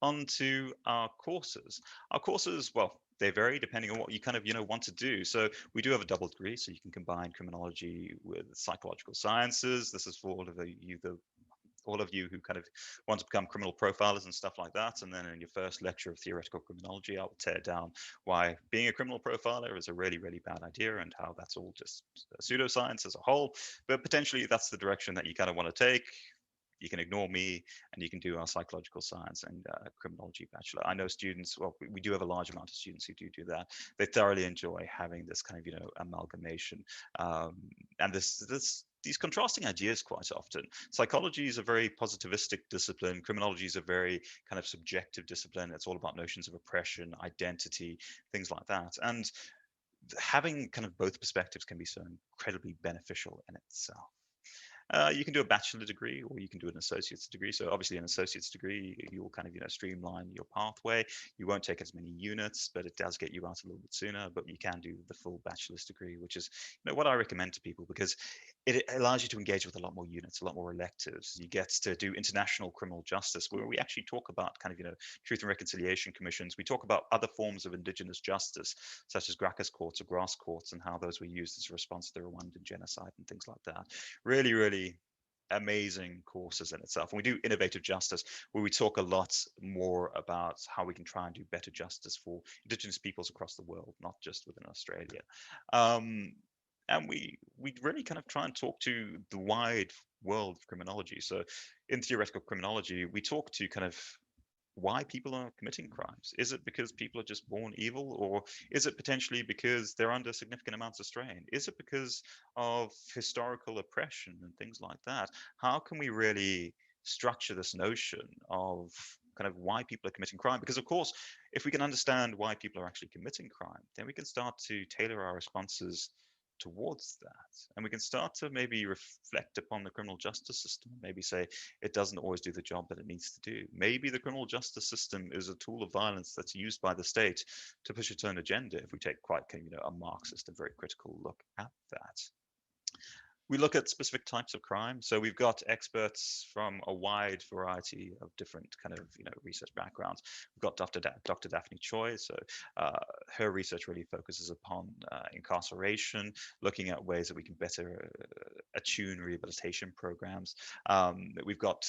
on to our courses. Our courses, well, they vary depending on what you kind of, want to do. So we do have a double degree, so you can combine criminology with psychological sciences. This is for all of you who kind of want to become criminal profilers and stuff like that. And then in your first lecture of theoretical criminology, I will tear down why being a criminal profiler is a really, really bad idea and how that's all just pseudoscience as a whole. But potentially that's the direction that you kind of want to take. You can ignore me and you can do our psychological science and criminology bachelor. I know students, well, we do have a large amount of students who do that. They thoroughly enjoy having this kind of, amalgamation and these contrasting ideas quite often. Psychology is a very positivistic discipline. Criminology is a very kind of subjective discipline. It's all about notions of oppression, identity, things like that. And having kind of both perspectives can be so incredibly beneficial in itself. You can do a bachelor degree or you can do an associate's degree. So obviously an associate's degree, you'll kind of, streamline your pathway. You won't take as many units, but it does get you out a little bit sooner. But you can do the full bachelor's degree, which is, what I recommend to people, because it allows you to engage with a lot more units, a lot more electives. You get to do international criminal justice, where we actually talk about kind of, truth and reconciliation commissions. We talk about other forms of indigenous justice, such as Gracchus courts or grass courts, and how those were used as a response to the Rwandan genocide and things like that. Really, really amazing courses in itself. And we do innovative justice, where we talk a lot more about how we can try and do better justice for indigenous peoples across the world, not just within Australia. Um, and we really kind of try and talk to the wide world of criminology. So in theoretical criminology, we talk to kind of why people are committing crimes. Is it because people are just born evil, or is it potentially because they're under significant amounts of strain? Is it because of historical oppression and things like that? How can we really structure this notion of kind of why people are committing crime? Because of course, if we can understand why people are actually committing crime, then we can start to tailor our responses towards that, and we can start to maybe reflect upon the criminal justice system, maybe say it doesn't always do the job that it needs to do. Maybe the criminal justice system is a tool of violence that's used by the state to push its own agenda, if we take quite a Marxist and very critical look at that. We look at specific types of crime. So we've got experts from a wide variety of different kind of research backgrounds. We've got Dr. Daphne Choi. So her research really focuses upon incarceration, looking at ways that we can better attune rehabilitation programs. We've got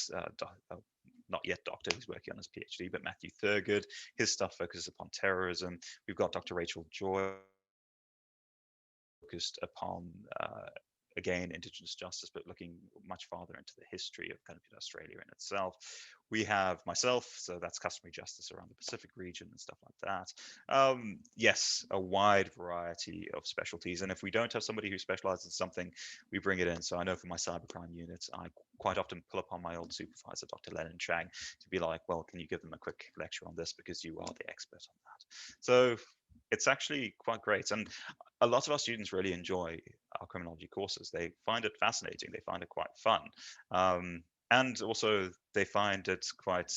not yet doctor, he's working on his PhD, but Matthew Thurgood, his stuff focuses upon terrorism. We've got Dr. Rachel Joy, focused upon again Indigenous justice, but looking much farther into the history of kind of Australia in itself. We have myself, so that's customary justice around the Pacific region and stuff like that. Yes, a wide variety of specialties, and if we don't have somebody who specializes in something, we bring it in. So I know for my cybercrime units, I quite often pull upon my old supervisor, Dr. Lennon Chang, to be like, well, can you give them a quick lecture on this, because you are the expert on that. So it's actually quite great. And a lot of our students really enjoy our criminology courses. They find it fascinating. They find it quite fun. And also they find it quite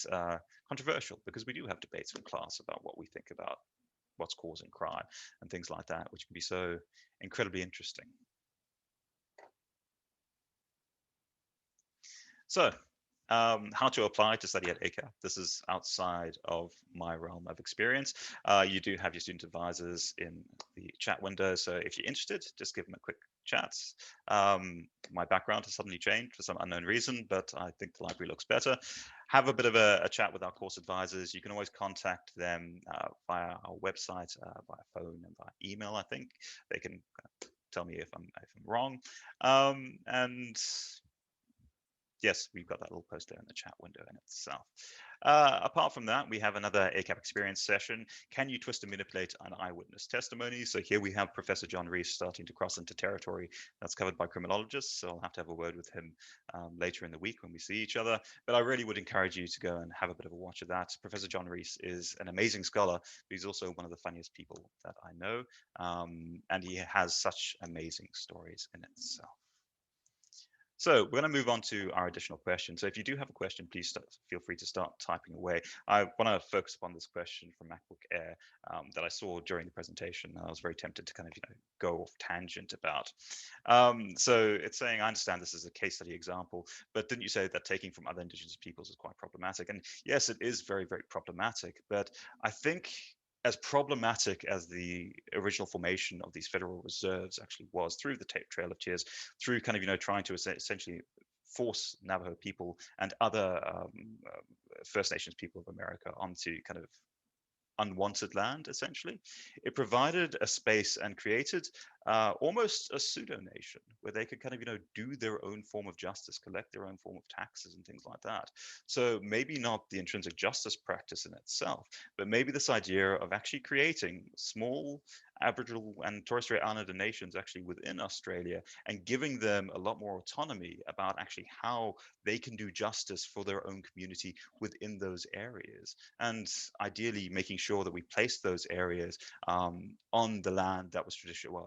controversial, because we do have debates in class about what we think about what's causing crime and things like that, which can be so incredibly interesting. So how to apply to study at ACAP. This is outside of my realm of experience. You do have your student advisors in the chat window, so if you're interested, just give them a quick chat. My background has suddenly changed for some unknown reason, but I think the library looks better. Have a bit of a chat with our course advisors. You can always contact them via our website, via phone and via email. I think they can tell me if I'm wrong. And yes, we've got that little post there in the chat window in itself. Apart from that, we have another ACAP experience session. Can you twist and manipulate an eyewitness testimony? So here we have Professor John Rees starting to cross into territory that's covered by criminologists. So I'll have to have a word with him later in the week when we see each other. But I really would encourage you to go and have a bit of a watch of that. Professor John Rees is an amazing scholar, but he's also one of the funniest people that I know. And he has such amazing stories in itself. So we're going to move on to our additional question. So if you do have a question, please feel free to start typing away. I want to focus upon this question from MacBook Air that I saw during the presentation. I was very tempted to kind of go off tangent about. So it's saying, I understand this is a case study example, but didn't you say that taking from other Indigenous peoples is quite problematic? And yes, it is very, very problematic. But I think as problematic as the original formation of these federal reserves actually was, through the Trail of Tears, through kind of trying to essentially force Navajo people and other First Nations people of America onto kind of unwanted land, essentially. It provided a space and created almost a pseudo nation where they could kind of do their own form of justice, collect their own form of taxes and things like that. So maybe not the intrinsic justice practice in itself, but maybe this idea of actually creating small Aboriginal and Torres Strait Islander nations actually within Australia, and giving them a lot more autonomy about actually how they can do justice for their own community within those areas, and ideally making sure that we place those areas on the land that was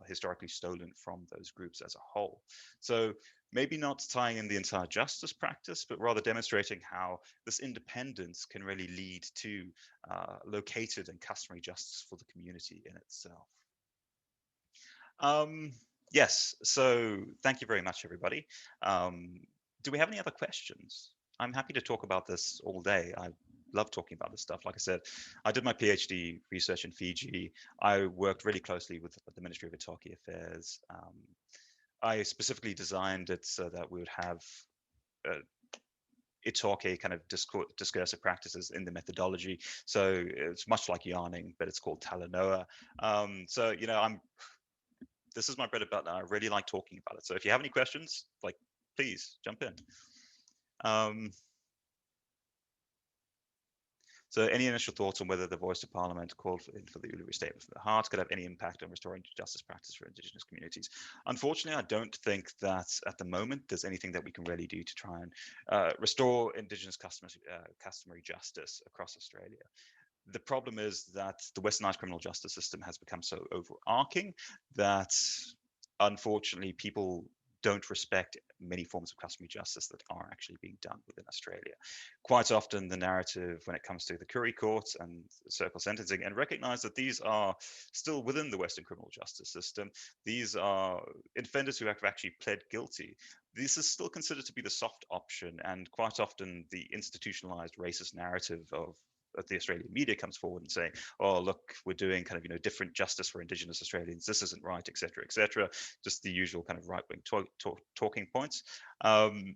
historically stolen from those groups as a whole. So maybe not tying in the entire justice practice, but rather demonstrating how this independence can really lead to located and customary justice for the community in itself. Yes. So thank you very much, everybody. Um, do we have any other questions? I'm happy to talk about this all day. I love talking about this stuff. Like I said, I did my PhD research in Fiji. I worked really closely with the Ministry of Itoki Affairs. I specifically designed it so that we would have uh, Itoke kind of discursive practices in the methodology. So it's much like yarning, but it's called talanoa. So I'm this is my bread and butter. I really like talking about it. So if you have any questions, like, please jump in. Um, so any initial thoughts on whether the voice of Parliament called for the Uluru Statement from the Heart could have any impact on restoring justice practice for Indigenous communities? Unfortunately, I don't think that at the moment there's anything that we can really do to try and restore Indigenous customary justice across Australia. The problem is that the westernized criminal justice system has become so overarching that unfortunately people don't respect many forms of customary justice that are actually being done within Australia. Quite often, the narrative when it comes to the Curie courts and circle sentencing, and recognize that these are still within the Western criminal justice system, these are offenders who have actually pled guilty. This is still considered to be the soft option, and quite often the institutionalized racist narrative of the Australian media comes forward and saying, "Oh, look, we're doing kind of different justice for Indigenous Australians. This isn't right, etc., etc." Just the usual kind of right-wing talking points. Um,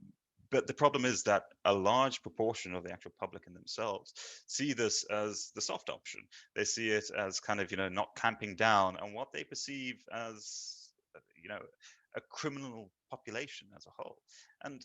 but the problem is that a large proportion of the actual public in themselves see this as the soft option. They see it as kind of not clamping down on what they perceive as you know a criminal population as a whole. And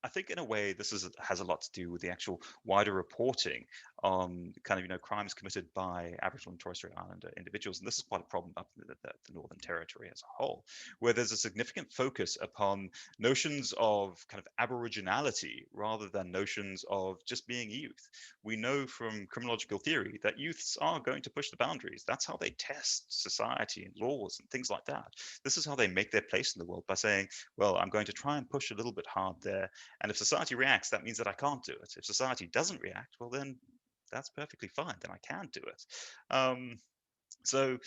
I think in a way this has a lot to do with the actual wider reporting on kind of crimes committed by Aboriginal and Torres Strait Islander individuals, and this is quite a problem up in the Northern Territory as a whole, where there's a significant focus upon notions of kind of aboriginality rather than notions of just being youth. We know from criminological theory that youths are going to push the boundaries. That's how they test society and laws and things like that. This is how they make their place in the world, by saying, well, I'm going to try and push a little bit hard there, and if society reacts, that means that I can't do it. If society doesn't react, well, then that's perfectly fine. Then I can do it. Um, so,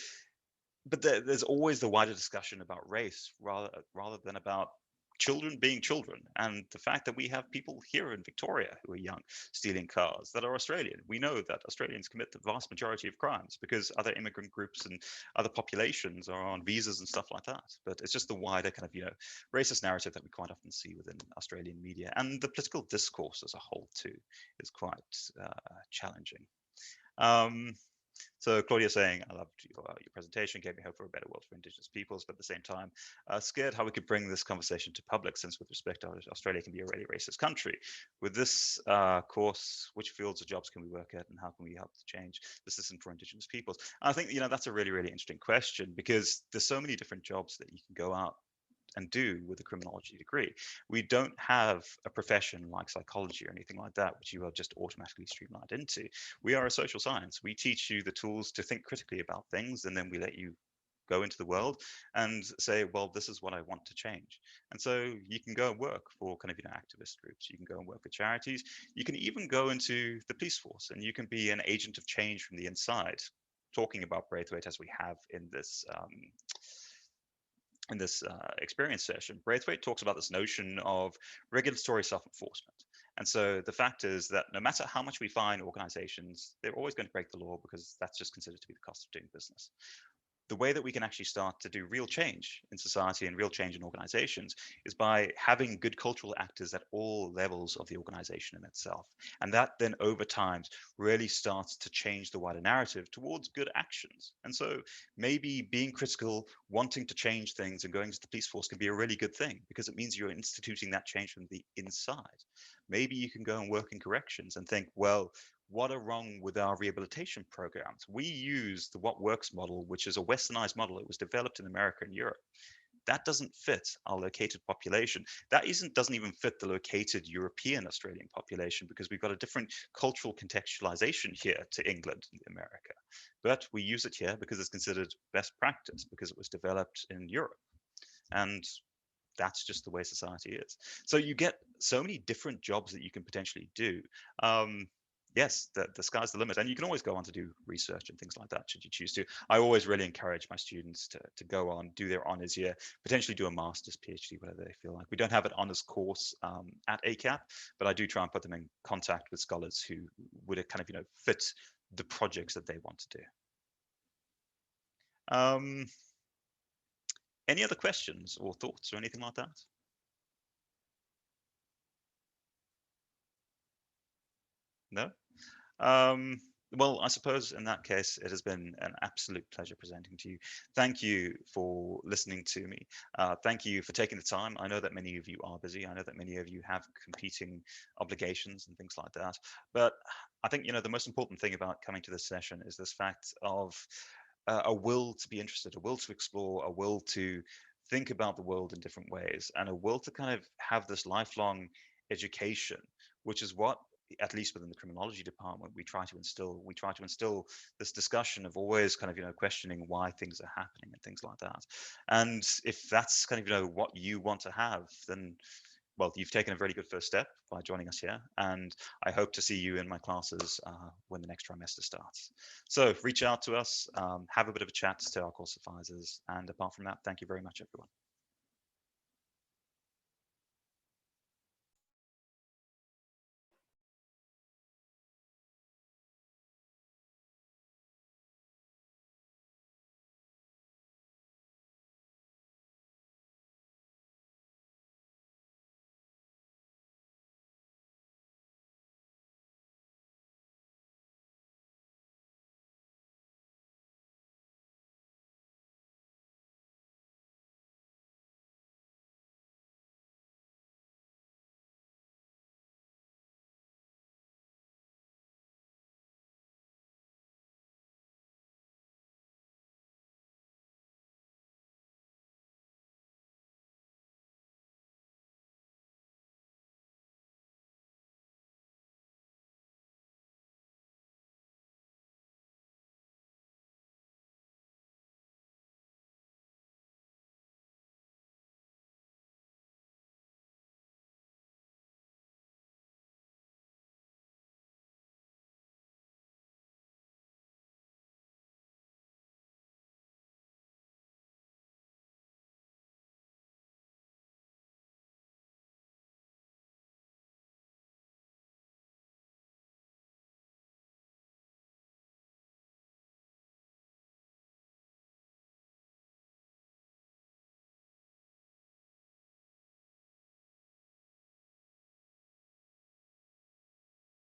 but there's always the wider discussion about race rather than about children being children, and the fact that we have people here in Victoria who are young stealing cars that are Australian. We know that Australians commit the vast majority of crimes because other immigrant groups and other populations are on visas and stuff like that. But it's just the wider kind of racist narrative that we quite often see within Australian media, and the political discourse as a whole too is quite challenging. um, so Claudia saying, I loved your presentation, gave me hope for a better world for Indigenous peoples, but at the same time, scared how we could bring this conversation to public, since with respect to Australia can be a really racist country. With this course, which fields of jobs can we work at, and how can we help to change the system for Indigenous peoples? And I think, that's a really, really interesting question, because there's so many different jobs that you can go out and do with a criminology degree. We don't have a profession like psychology or anything like that, which you are just automatically streamlined into. We are a social science. We teach you the tools to think critically about things, and then we let you go into the world and say, well, this is what I want to change. And so you can go and work for kind of activist groups. You can go and work with charities. You can even go into the police force, and you can be an agent of change from the inside. Talking about Braithwaite as we have in this experience session, Braithwaite talks about this notion of regulatory self-enforcement. And so the fact is that no matter how much we fine organizations, they're always going to break the law, because that's just considered to be the cost of doing business. The way that we can actually start to do real change in society and real change in organizations is by having good cultural actors at all levels of the organization in itself. And that then over time really starts to change the wider narrative towards good actions. And so maybe being critical, wanting to change things, and going to the police force can be a really good thing, because it means you're instituting that change from the inside. Maybe you can go and work in corrections and think, well, what are wrong with our rehabilitation programs? We use the What Works model, which is a westernized model. It was developed in America and Europe. That doesn't fit our located population. That doesn't even fit the located European Australian population, because we've got a different cultural contextualization here to England and America. But we use it here because it's considered best practice, because it was developed in Europe. And that's just the way society is. So you get so many different jobs that you can potentially do. Um, yes, the sky's the limit. And you can always go on to do research and things like that, should you choose to. I always really encourage my students to go on, do their honors year, potentially do a master's, PhD, whatever they feel like. We don't have an honors course at ACAP, but I do try and put them in contact with scholars who would kind of, fit the projects that they want to do. Um, any other questions or thoughts or anything like that? No? Um, well, I suppose in that case, it has been an absolute pleasure presenting to you. Thank you for listening to me. Thank you for taking the time. I know that many of you are busy. I know that many of you have competing obligations and things like that. But I think, the most important thing about coming to this session is this fact of a will to be interested, a will to explore, a will to think about the world in different ways, and a will to kind of have this lifelong education, which is what, at least within the criminology department, we try to instill. We try to instill this discussion of always kind of questioning why things are happening and things like that. And if that's kind of what you want to have, then well, you've taken a very good first step by joining us here, and I hope to see you in my classes when the next trimester starts. So reach out to us, have a bit of a chat to our course advisors, and apart from that, thank you very much, everyone.